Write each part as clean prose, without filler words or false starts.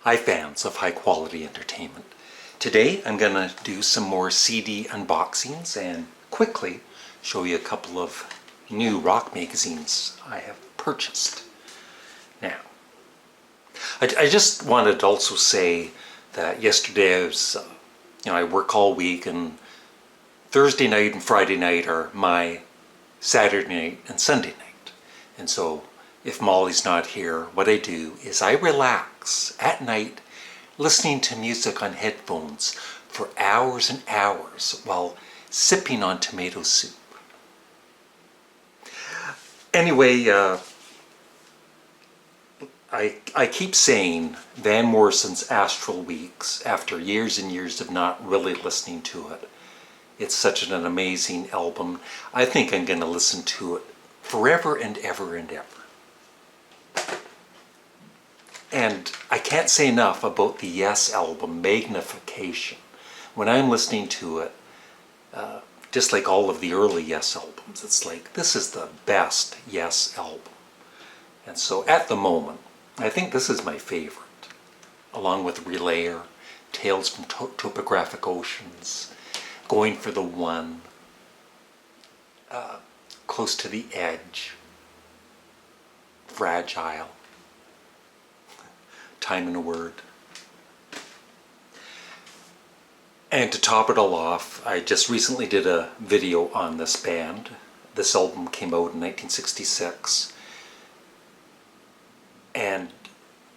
Hi fans of high quality entertainment. Today I'm going to do some more CD unboxings and quickly show you a couple of new rock magazines I have purchased. Now, I just wanted to also say that yesterday I work all week, and Thursday night and Friday night are my Saturday night and Sunday night. And so if Molly's not here, what I do is I relax at night listening to music on headphones for hours and hours while sipping on tomato soup. Anyway, I keep saying Van Morrison's Astral Weeks after years and years of not really listening to it. It's such an amazing album. I think I'm going to listen to it forever and ever and ever. And I can't say enough about the Yes album, Magnification. When I'm listening to it, just like all of the early Yes albums, it's like, this is the best Yes album. And so at the moment, I think this is my favorite, along with Relayer, Tales from Topographic Oceans, Going for the One, Close to the Edge, Fragile, Time in a Word. And to top it all off, I just recently did a video on this band. This album came out in 1966. And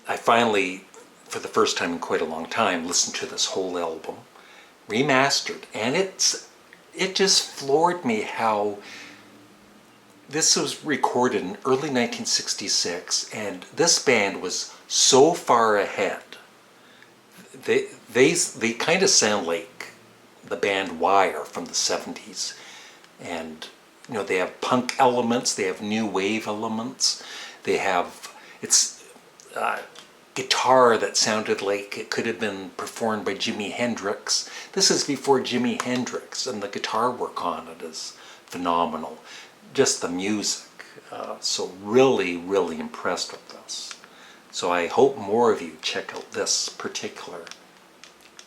I finally, for the first time in quite a long time, listened to this whole album, remastered. And it just floored me how this was recorded in early 1966, and this band was so far ahead. They kind of sound like the band Wire from the 70s. And they have punk elements, they have new wave elements, they have guitar that sounded like it could have been performed by Jimi Hendrix. This is before Jimi Hendrix, and the guitar work on it is phenomenal. Just the music. So really, really impressed with this. So I hope more of you check out this particular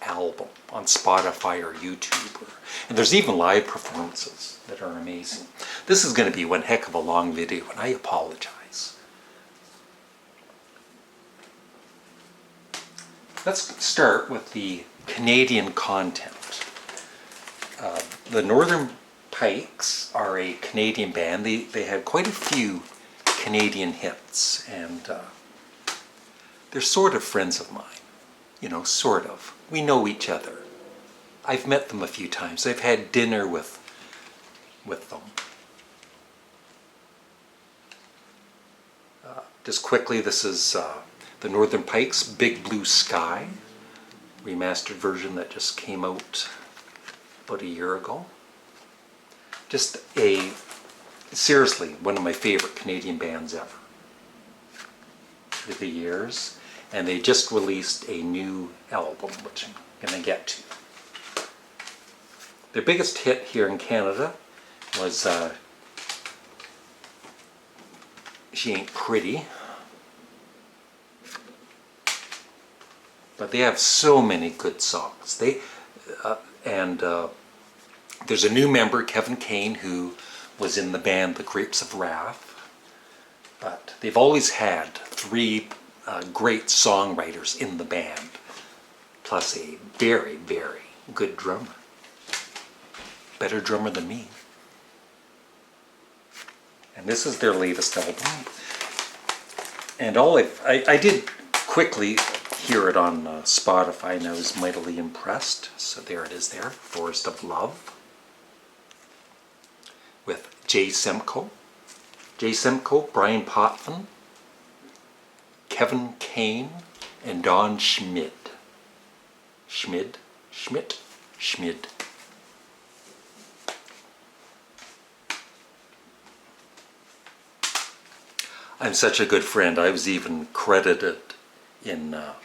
album on Spotify or YouTube. And there's even live performances that are amazing. This is going to be one heck of a long video, and I apologize. Let's start with the Canadian content. The Northern Pikes are a Canadian band. They had quite a few Canadian hits, and they're sort of friends of mine. Sort of. We know each other. I've met them a few times. I've had dinner with them. Just quickly, this is the Northern Pikes, Big Blue Sky, remastered version that just came out about a year ago. Just seriously, one of my favorite Canadian bands ever through the years. And they just released a new album, which I'm going to get to. Their biggest hit here in Canada was She Ain't Pretty. But they have so many good songs. There's a new member, Kevin Kane, who was in the band The Grapes of Wrath. But they've always had three great songwriters in the band, plus a very, very good drummer. Better drummer than me. And this is their latest album. And I did quickly hear it on Spotify, and I was mightily impressed. So there it is there, Forest of Love, with Jay Semko, Brian Potvin, Kevin Kane, and Don Schmid. Schmid. I'm such a good friend. I was even credited in a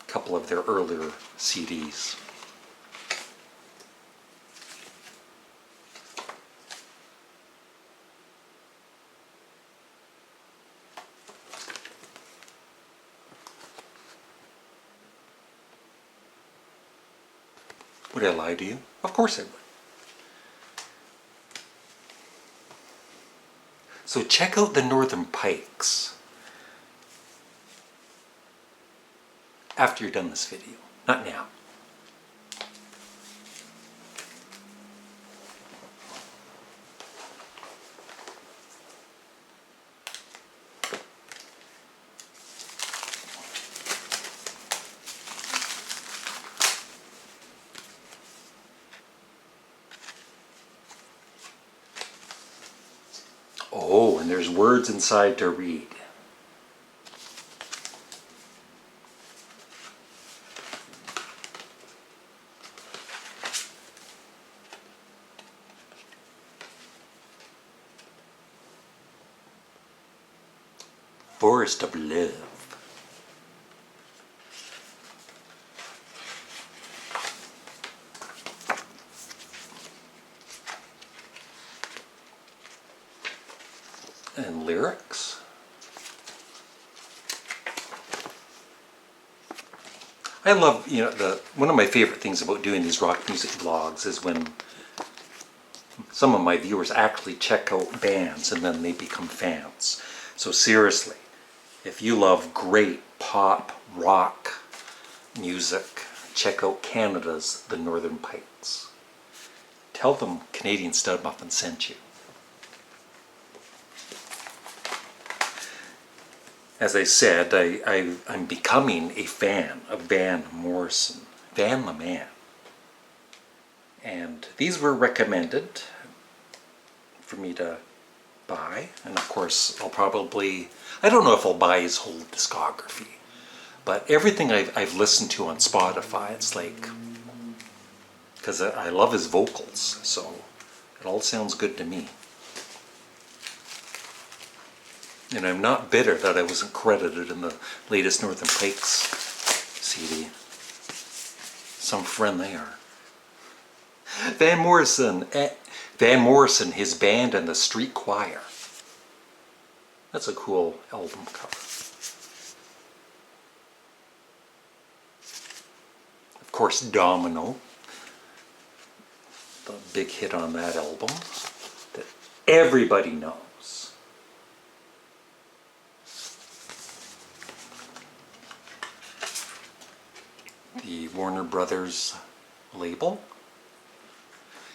couple of their earlier CDs. Would I lie to you? Of course I would. So check out the Northern Pikes after you're done this video, not now. Oh, and there's words inside to read. Forest of Love. And lyrics. I love, one of my favorite things about doing these rock music vlogs is when some of my viewers actually check out bands and then they become fans. So seriously, if you love great pop, rock music, check out Canada's The Northern Pikes. Tell them Canadian Studmuffin sent you. As I said, I'm becoming a fan of Van Morrison, Van the Man. And these were recommended for me to buy. And of course, I don't know if I'll buy his whole discography. But everything I've listened to on Spotify, it's like, because I love his vocals, so it all sounds good to me. And I'm not bitter that I wasn't credited in the latest Northern Pikes CD. Some friend they are. Van Morrison, his band and the street choir. That's a cool album cover. Of course, Domino, the big hit on that album that everybody knows. The Warner Brothers label.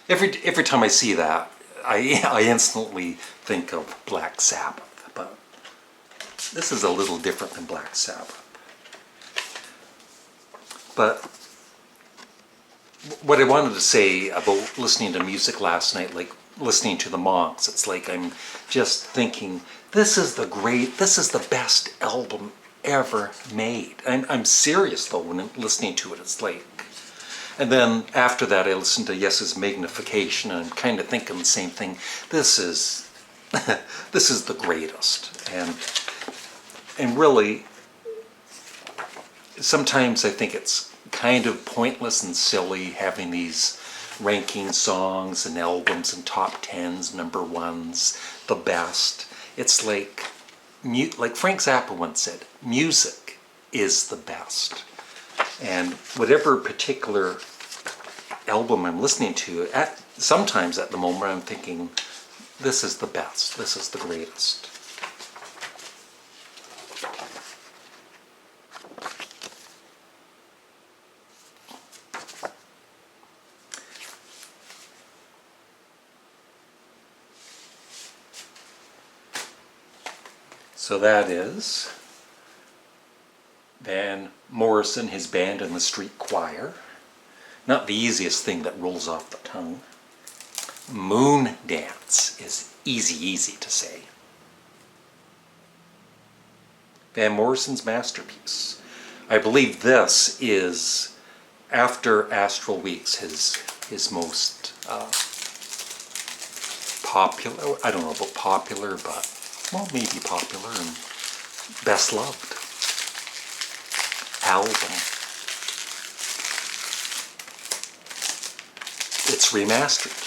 Every time I see that, I instantly think of Black Sabbath, but this is a little different than Black Sabbath. But what I wanted to say about listening to music last night, like listening to the Monks, it's like I'm just thinking, this is the best album ever made. I'm serious though when I'm listening to it. It's like, and then after that I listened to Yes's Magnification and I'm kind of thinking the same thing. This is this is the greatest. And really, sometimes I think it's kind of pointless and silly having these ranking songs and albums and top tens, number ones, the best. It's like Frank Zappa once said, music is the best. And whatever particular album I'm listening to, sometimes at the moment I'm thinking, this is the best, this is the greatest. So that is Van Morrison, his band and the street choir. Not the easiest thing that rolls off the tongue. Moon Dance is easy to say. Van Morrison's masterpiece. I believe this is, after Astral Weeks, his most popular, I don't know about popular, but well, maybe popular and best loved album. It's remastered.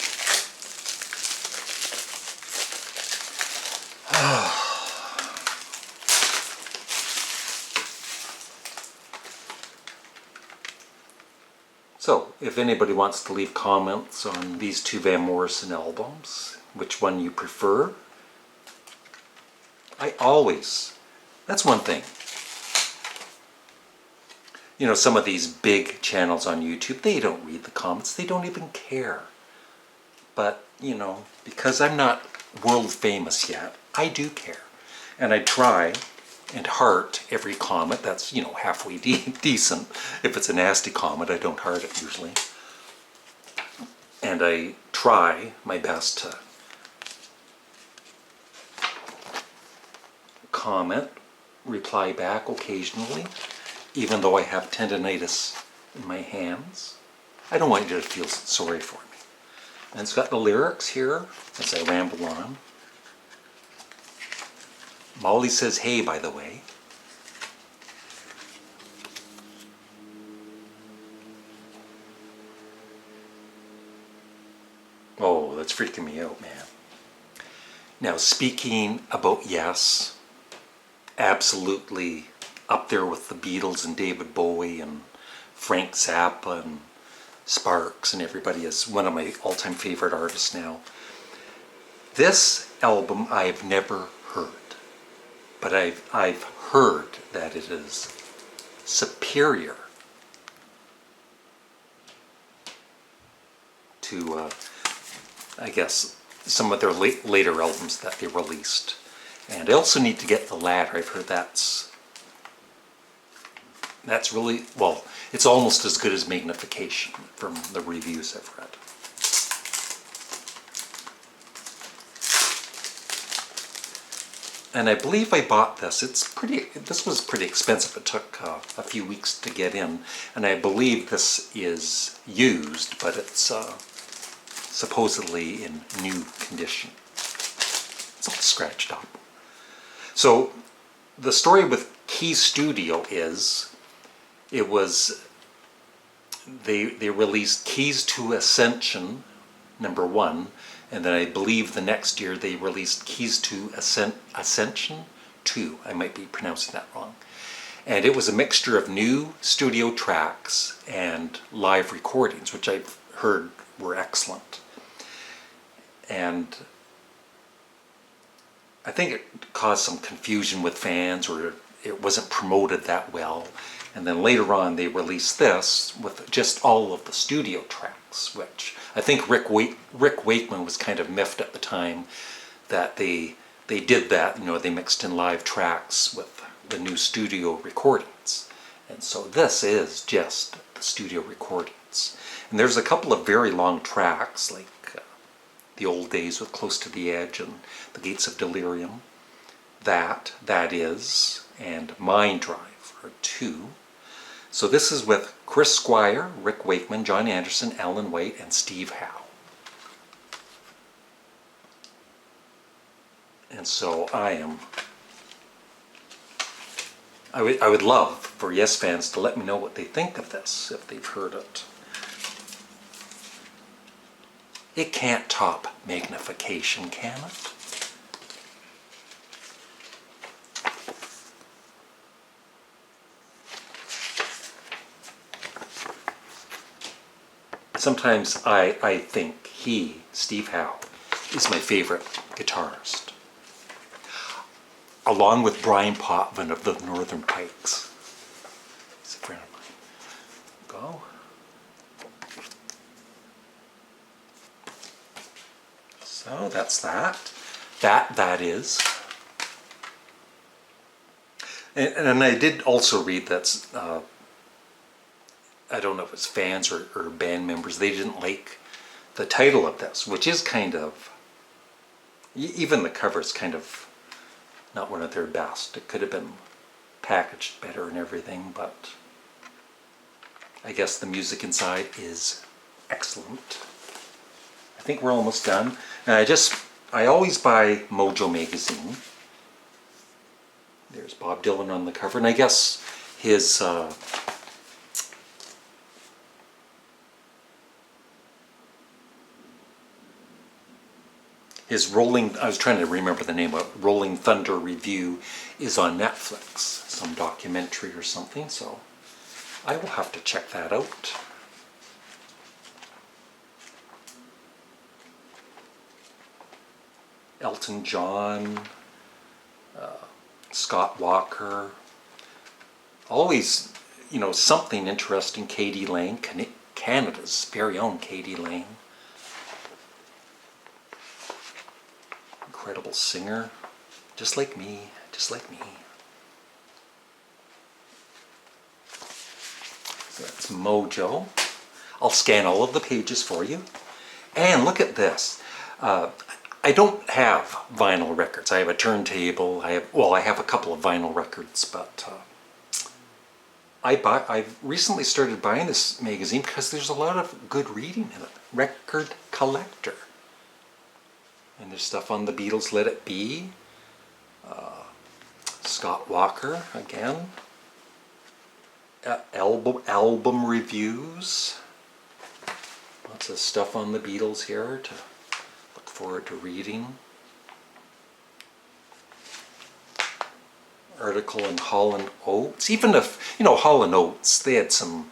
So, if anybody wants to leave comments on these two Van Morrison albums, which one you prefer, that's one thing. You know, some of these big channels on YouTube, they don't read the comments, they don't even care. But, you know, because I'm not world famous yet, I do care. And I try and heart every comment that's, you know, halfway decent. If it's a nasty comment, I don't heart it usually. And I try my best to comment, reply back occasionally, even though I have tendonitis in my hands. I don't want you to feel sorry for me. And it's got the lyrics here as I ramble on. Molly says hey, by the way. Oh, that's freaking me out, man. Now, speaking about Yes, absolutely up there with the Beatles and David Bowie and Frank Zappa and Sparks and everybody, is one of my all-time favorite artists now. This album I've never heard, but I've heard that it is superior to, I guess, some of their later albums that they released. And I also need to get the latter. I've heard that's really, well, it's almost as good as Magnification from the reviews I've read. And I believe I bought this. This was pretty expensive. It took a few weeks to get in. And I believe this is used, but it's supposedly in new condition. It's all scratched up. So the story with Key Studio is, they released Keys to Ascension #1, and then I believe the next year they released Keys to Ascension 2. I might be pronouncing that wrong. And it was a mixture of new studio tracks and live recordings, which I've heard were excellent. And I think it caused some confusion with fans, or it wasn't promoted that well. And then later on they released this with just all of the studio tracks, which I think Rick Wakeman was kind of miffed at the time that they did that. You know, they mixed in live tracks with the new studio recordings. And so this is just the studio recordings. And there's a couple of very long tracks, like The Old Days with Close to the Edge and The Gates of Delirium. That is, and Mind Drive are 2. So this is with Chris Squire, Rick Wakeman, John Anderson, Alan White, and Steve Howe. And so I would love for Yes fans to let me know what they think of this, if they've heard it. It can't top Magnification, can it? Sometimes I think Steve Howe, is my favorite guitarist, along with Brian Potvin of the Northern Pikes. He's a friend of mine. Go. So that's that. That is. And I did also read that, I don't know if it's fans or band members, they didn't like the title of this, which is kind of, even the cover is kind of not one of their best. It could have been packaged better and everything, but I guess the music inside is excellent. I think we're almost done. And I always buy Mojo magazine. There's Bob Dylan on the cover, and I guess his I was trying to remember the name of Rolling Thunder Review is on Netflix, some documentary or something, so I will have to check that out. Elton John, Scott Walker. Always, you know, something interesting. Katie Lang, Canada's very own Katie Lang. Incredible singer, just like me, just like me. So that's Mojo. I'll scan all of the pages for you. And look at this. I don't have vinyl records. I have a turntable. I have a couple of vinyl records, but I've recently started buying this magazine because there's a lot of good reading in it. Record Collector. And there's stuff on the Beatles, Let It Be. Scott Walker again. Album reviews. Lots of stuff on the Beatles here to look forward to reading. Article in Hall and Oates. Even if, you know, Hall and Oates, they had some,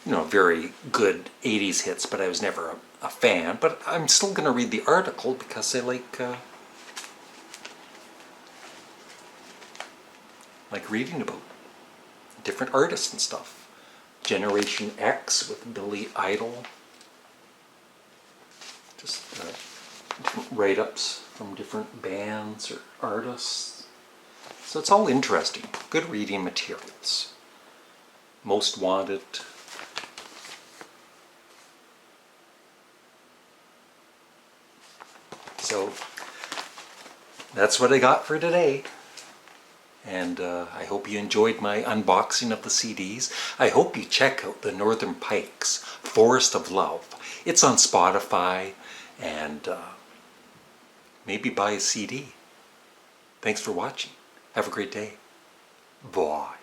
you know, very good 80s hits, but I was never a fan. But I'm still going to read the article because I like reading about different artists and stuff. Generation X with Billy Idol. Just different write-ups from different bands or artists. So it's all interesting. Good reading materials. Most Wanted. So that's what I got for today. And I hope you enjoyed my unboxing of the CDs. I hope you check out the Northern Pikes, Forest of Love. It's on Spotify, and maybe buy a CD. Thanks for watching. Have a great day. Bye.